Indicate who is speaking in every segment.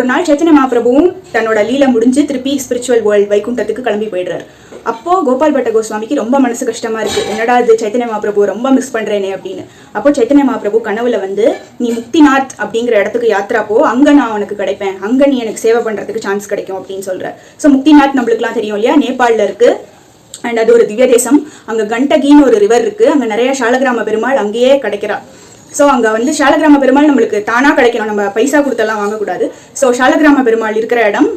Speaker 1: ஒரு நாள் சைத்தன்ய மகாபிரபுவும் தன்னோட லீலை முடிஞ்சு திருப்பி ஸ்பிரிச்சுவல் வேர்ல்ட் வைகுண்டத்துக்கு கிளம்பி போயிடுறாரு. அப்போ கோபால் பட்ட கோஸ்வாமிக்கு ரொம்ப மனசு கஷ்டமா இருக்கு. என்னடா இது சைத்தன்ய மகாபிரபு ரொம்ப மிஸ் பண்றேனே அப்படின்னு. அப்போ சைத்தன்ய மகாபிரபு கனவுல வந்து, நீ முக்திநாத் அப்படிங்கிற இடத்துக்கு யாத்திரா போ, அங்க நான் உனக்கு கிடைப்பேன், அங்க நீ எனக்கு சேவை பண்றதுக்கு சான்ஸ் கிடைக்கும் அப்படின்னு சொல்ற. ஸோ முக்திநாத் நம்மளுக்குலாம் தெரியும் இல்லையா, நேபாளில் இருக்கு. அண்ட் அது ஒரு திவ்ய தேசம். அங்க கண்டகின்னு ஒரு ரிவர் இருக்கு. அங்க நிறைய சாலகிராம பெருமாள் அங்கேயே கிடைக்கிறா. ஸோ அங்கே வந்து சாலகிராம பெருமாள் நம்மளுக்கு தானாக கிடைக்கணும், நம்ம பைசா கொடுத்தெல்லாம் வாங்கக்கூடாது. ஸோ சாலகிராம பெருமாள் இருக்கிற இடம்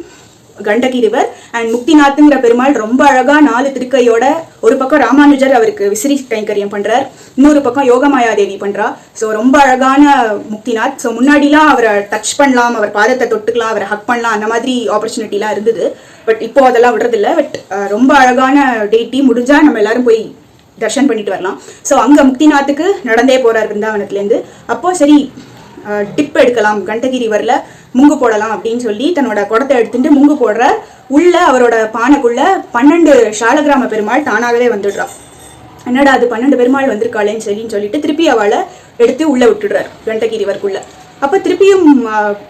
Speaker 1: கண்டகி ரிவர். அண்ட் முக்திநாத்துங்கிற பெருமாள் ரொம்ப அழகா 4 திருக்கையோட, ஒரு பக்கம் ராமானுஜர் அவருக்கு விசிறி கைங்கரியம் பண்றார், இன்னொரு பக்கம் யோகமாயாதேவி பண்றா. ஸோ ரொம்ப அழகான முக்திநாத். ஸோ முன்னாடிலாம் அவரை டச் பண்ணலாம், அவர் பாதத்தை தொட்டுக்கலாம், அவரை ஹக் பண்ணலாம், அந்த மாதிரி ஆப்பர்ச்சுனிட்டிலாம் இருந்தது. பட் இப்போ அதெல்லாம் விடுறதில்ல. பட் ரொம்ப அழகான டேட்டி, முடிஞ்சா நம்ம எல்லாரும் போய் தர்ஷன் பண்ணிட்டு வரலாம். ஸோ அங்கே முக்திநாத்துக்கு நடந்தே போறார் பிருந்தாவனத்துலேருந்து. அப்போ சரி டிப் எடுக்கலாம், கண்டகி ரிவரில் முங்கு போடலாம் அப்படின்னு சொல்லி தன்னோட குடத்தை எடுத்துட்டு முங்கு போடுற. உள்ள அவரோட பானைக்குள்ள 12 சாலகிராம பெருமாள் தானாகவே வந்துடுறா. என்னடா அது 12 பெருமாள் வந்திருக்காளேன்னு சொல்லிட்டு திருப்பி அவளை எடுத்து உள்ள விட்டுடுறாரு கண்டகி ரிவருக்குள்ள. அப்போ திருப்பியும்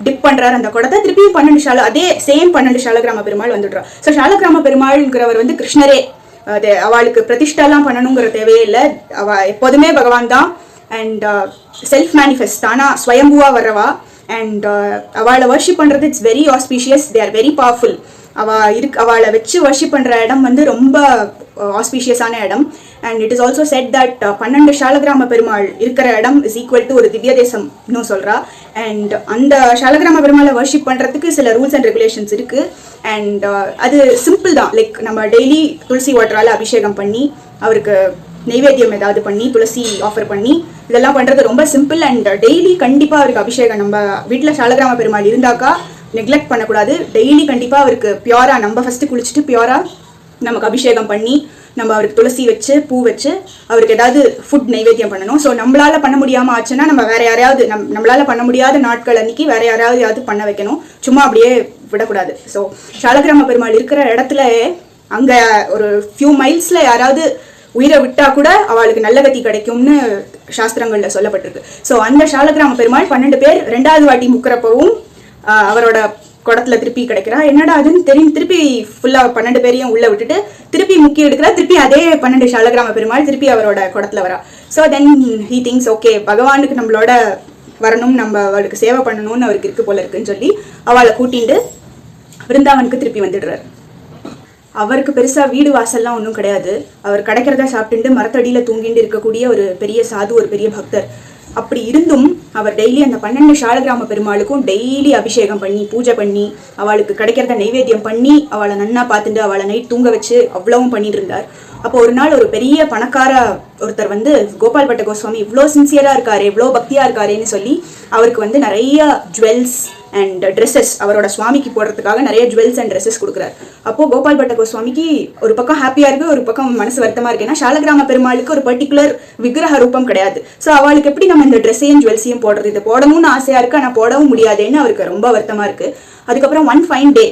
Speaker 1: டிப் பண்றாரு அந்த குடத்தை. திருப்பியும் 12 அதே சேம் 12 சாலகிராம பெருமாள் வந்துடுறா. ஸோ சாலகிராம பெருமாள்ங்கிறவர் வந்து கிருஷ்ணரே. அது அவளுக்கு பிரதிஷ்டாலாம் பண்ணணுங்கிற தேவையே இல்லை. அவ எப்போதுமே பகவான் தான். அண்ட் செல்ஃப் மேனிஃபெஸ்ட், தானா ஸ்வயம்புவா வர்றவா. அண்ட் அவளை வர்ஷிப் பண்றது it's very auspicious. They are very powerful. அவளை வச்சு வர்ஷிப் பண்ற இடம் வந்து ரொம்ப ஆஸ்பீஷியஸான இடம். And it is also said that 12 Salagrama Perumal இருக்கிற இடம் இஸ் ஈக்குவல் டு ஒரு திவ்ய தேசம் இன்னும் சொல்றா. அண்ட் அந்த சாலகிராம பெருமாளை வர்ஷிப் பண்றதுக்கு சில ரூல்ஸ் அண்ட் ரெகுலேஷன்ஸ் இருக்கு. அண்ட் அது சிம்பிள் தான். லைக் நம்ம டெய்லி துளசி வாட்டரால் அபிஷேகம் பண்ணி, அவருக்கு நைவேத்தியம் ஏதாவது பண்ணி, துளசி ஆஃபர் பண்ணி, இதெல்லாம் பண்றது ரொம்ப சிம்பிள். அண்ட் டெய்லி கண்டிப்பா அவருக்கு அபிஷேகம், நம்ம வீட்டில் சாலகிராம பெருமாள் இருந்தாக்கா நெக்லெக்ட் பண்ணக்கூடாது. டெய்லி கண்டிப்பா அவருக்கு பியூரா, நம்ம ஃபர்ஸ்ட் குளிச்சுட்டு பியூரா நமக்கு அபிஷேகம் பண்ணி, நம்ம அவருக்கு துளசி வச்சு பூ வச்சு அவருக்கு ஏதாவது ஃபுட் நைவேத்தியம் பண்ணணும். ஸோ நம்மளால பண்ண முடியாம ஆச்சுன்னா நம்ம வேற யாரையாவது, நம்மளால பண்ண முடியாத நாட்கள் அன்னைக்கு வேற யாராவது பண்ண வைக்கணும். சும்மா அப்படியே விடக்கூடாது. ஸோ சாலகிராம பெருமாள் இருக்கிற இடத்துல அங்க ஒரு ஃபியூ மைல்ஸ்ல யாராவது உயிரை விட்டா கூட அவளுக்கு நல்ல கதி கிடைக்கும்னு சாஸ்திரங்கள்ல சொல்லப்பட்டிருக்கு. ஸோ அந்த சாலகிராம பெருமாள் 12 பேர் 2வது வாட்டி முக்கிறப்பவும் அவரோட குடத்துல திருப்பி கிடைக்கிறா. என்னடா அதுன்னு தெரியும். திருப்பி ஃபுல்லா 12 பேரையும் உள்ள விட்டுட்டு திருப்பி முக்கி எடுக்கிறா. திருப்பி அதே 12 சாலகிராம பெருமாள் திருப்பி அவரோட குடத்துல வரா. So then he things, okay பகவானுக்கு நம்மளோட வரணும், நம்ம அவளுக்கு சேவை பண்ணணும்னு அவருக்கு இருக்கு போல இருக்குன்னு சொல்லி அவளை கூட்டிட்டு விருந்தாவனுக்கு திருப்பி வந்துடுறாரு. அவருக்கு பெருசா வீடு வாசல்லாம் ஒன்றும் கிடையாது. அவர் கிடைக்கிறத சாப்பிட்டுட்டு மரத்தடியில தூங்கிட்டு இருக்கக்கூடிய ஒரு பெரிய சாது, ஒரு பெரிய பக்தர். அப்படி இருந்தும் அவர் டெய்லி அந்த 12 சாலகிராம பெருமாளுக்கும் டெய்லி அபிஷேகம் பண்ணி, பூஜை பண்ணி, அவளுக்கு கிடைக்கிறத நைவேத்தியம் பண்ணி, அவளை நன்னா பார்த்துட்டு அவளை நைட் தூங்க வச்சு அவ்வளவும் பண்ணிட்டு இருந்தார். அப்போ ஒரு நாள் ஒரு பெரிய பணக்கார ஒருத்தர் வந்து, கோபால் பட்ட கோஸ்வாமி இவ்வளோ சின்சியரா இருக்காரு, இவ்வளோ பக்தியா இருக்காருன்னு சொல்லி அவருக்கு வந்து நிறைய ஜுவல்ஸ் அண்ட் ட்ரெஸ்ஸஸ், அவரோட சுவாமிக்கு போடுறதுக்காக நிறைய ஜுவல்ஸ் அண்ட் ட்ரெஸ்ஸஸ் கொடுக்குறாரு. அப்போ கோபால் பட்ட கோஸ்வாமிக்கு ஒரு பக்கம் ஹாப்பியா இருக்கு, ஒரு பக்கம் மனசு வருத்தமா இருக்கு. ஏன்னா சாலகிராம பெருமாளுக்கு ஒரு பர்டிகுலர் விக்கிரக ரூபம் கிடையாது. ஸோ அவளுக்கு எப்படி நம்ம இந்த ட்ரெஸ்ஸையும் ஜுவல்ஸையும் போடுறது, இதை போடணும்னு ஆசையா இருக்கு, ஆனால் போடவும் முடியாதுன்னு அவருக்கு ரொம்ப வருத்தமா இருக்கு. அதுக்கப்புறம் ஒன் ஃபைன் டே,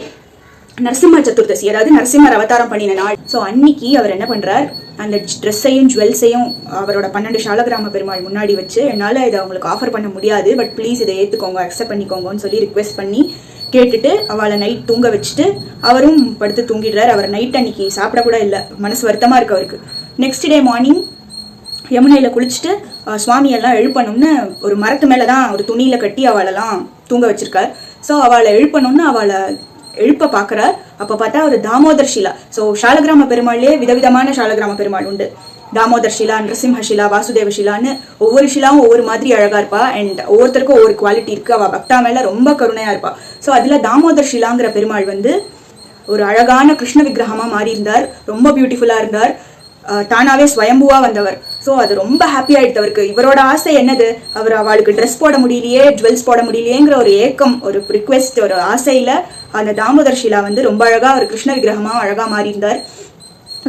Speaker 1: நரசிம்ம சதுர்தசி, அதாவது நரசிம்மர் அவதாரம் பண்ணின நாள். ஸோ அன்னைக்கு அவர் என்ன பண்றார், அந்த ட்ரெஸ்ஸையும் ஜுவல்ஸையும் அவரோட 12 சாலகிராம பெருமாள் முன்னாடி வச்சு, என்னால் இதை அவங்களுக்கு ஆஃபர் பண்ண முடியாது, பட் ப்ளீஸ் இதை ஏற்றுக்கோங்க, அக்செப்ட் பண்ணிக்கோங்கன்னு சொல்லி ரிக்வெஸ்ட் பண்ணி கேட்டுட்டு அவளை நைட் தூங்க வச்சுட்டு அவரும் படுத்து தூங்கிடுறாரு. அவர் நைட் அன்னைக்கு சாப்பிட கூட இல்லை, மனசு வருத்தமாக இருக்கு அவருக்கு. நெக்ஸ்ட் டே மார்னிங் யமுனையில் குளிச்சுட்டு சுவாமியெல்லாம் எழுப்பணும்னு ஒரு மரத்து மேலே தான் ஒரு துணியில் கட்டி அவளெல்லாம் தூங்க வச்சிருக்கார். ஸோ அவளை எழுப்பணும்னு அவளை எழுப்ப பார்க்குறார். அப்போ பார்த்தா ஒரு தாமோதர் ஷிலா. ஸோ சாலகிராம பெருமாள்லேயே விதவிதமான சாலகிராம பெருமாள் உண்டு. தாமோதர் ஷிலா, நரசிம்ம ஷிலா, வாசுதேவ ஷிலான்னு ஒவ்வொரு ஷிலாவும் ஒவ்வொரு மாதிரி அழகா இருப்பா. அண்ட் ஒவ்வொருத்தருக்கும் ஒவ்வொரு குவாலிட்டி இருக்கு. அவள் பக்தா மேல ரொம்ப கருணையா இருப்பா. ஸோ அதுல தாமோதர் ஷிலாங்கிற பெருமாள் வந்து ஒரு அழகான கிருஷ்ண விக்கிரகமா மாறி இருந்தார். ரொம்ப பியூட்டிஃபுல்லா இருந்தார். தானாவே ஸ்வயம்புவா வந்தவர். ஸோ அது ரொம்ப ஹாப்பி ஆயிடுது அவருக்கு. இவரோட ஆசை என்னது, அவளுக்கு ட்ரெஸ் போட முடியலையே, ஜுவல்ஸ் போட முடியலையேங்கிற ஒரு ஏக்கம், ஒரு ரிக்வெஸ்ட், ஒரு ஆசையில அந்த தாமோதர் ஷிலா வந்து ரொம்ப அழகா ஒரு கிருஷ்ண விக்கிரகமா அழகா மாறி இருந்தார்.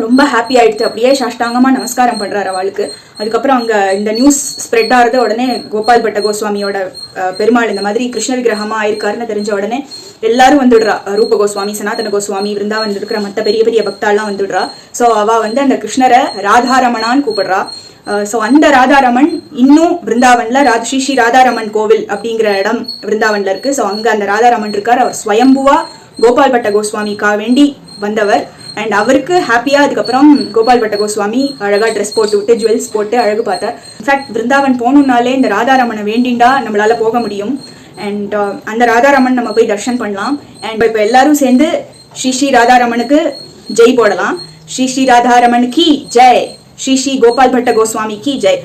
Speaker 1: ரொம்ப ஹாப்பி ஆயிடுச்சு. அப்படியே சாஷ்டாங்கமா நமஸ்காரம் பண்றாரு அவளுக்கு. அதுக்கப்புறம் அங்க இந்த நியூஸ் ஸ்ப்ரெட் ஆகிறது உடனே கோபால் பட்ட கோஸ்வாமியோட பெருமாள் இந்த மாதிரி கிருஷ்ண விக்கிரகமா ஆயிருக்காருன்னு தெரிஞ்ச உடனே எல்லாரும் வந்துடுறா. ரூப கோஸ்வாமி, சனாதன கோஸ்வாமி, விருந்தாவன் இருக்கிற மற்ற பெரிய பெரிய பக்தாலாம் வந்துடுறா. ஸோ அவ வந்து அந்த கிருஷ்ணரை ராதாரமணான்னு கூப்பிடுறா. ஸோ அந்த ராதாரமன் இன்னும் பிருந்தாவன்ல ஸ்ரீ ஸ்ரீ ராதாரமன் கோவில் அப்படிங்கிற இடம் பிருந்தாவன்ல இருக்கு. ஸோ அங்க அந்த ராதாரமன் இருக்கார். அவர் ஸ்வயம்புவா கோபால் பட்ட கோஸ்வாமிக்காக வேண்டி வந்தவர். அண்ட் அவருக்கு ஹாப்பியா அதுக்கப்புறம் கோபால் பட்ட கோஸ்வாமி அழகா ட்ரெஸ் போட்டு விட்டு ஜுவல்ஸ் போட்டு அழகு பார்த்தார். இன்ஃபேக்ட் பிருந்தாவன் போகணுன்னாலே இந்த ராதாரமனை வேண்டிண்டா நம்மளால போக முடியும். அண்ட் அந்த ராதாரமன் நம்ம போய் தர்ஷன் பண்ணலாம். அண்ட் இப்போ எல்லாரும் சேர்ந்து ஸ்ரீ ஸ்ரீ ராதாரமனுக்கு ஜெய் போடலாம். ஸ்ரீ ஸ்ரீ ராதாரமன் கி ஜெய், ஸ்ரீ ஸ்ரீ கோபால் பட்ட கோஸ்வாமி கி ஜெய்.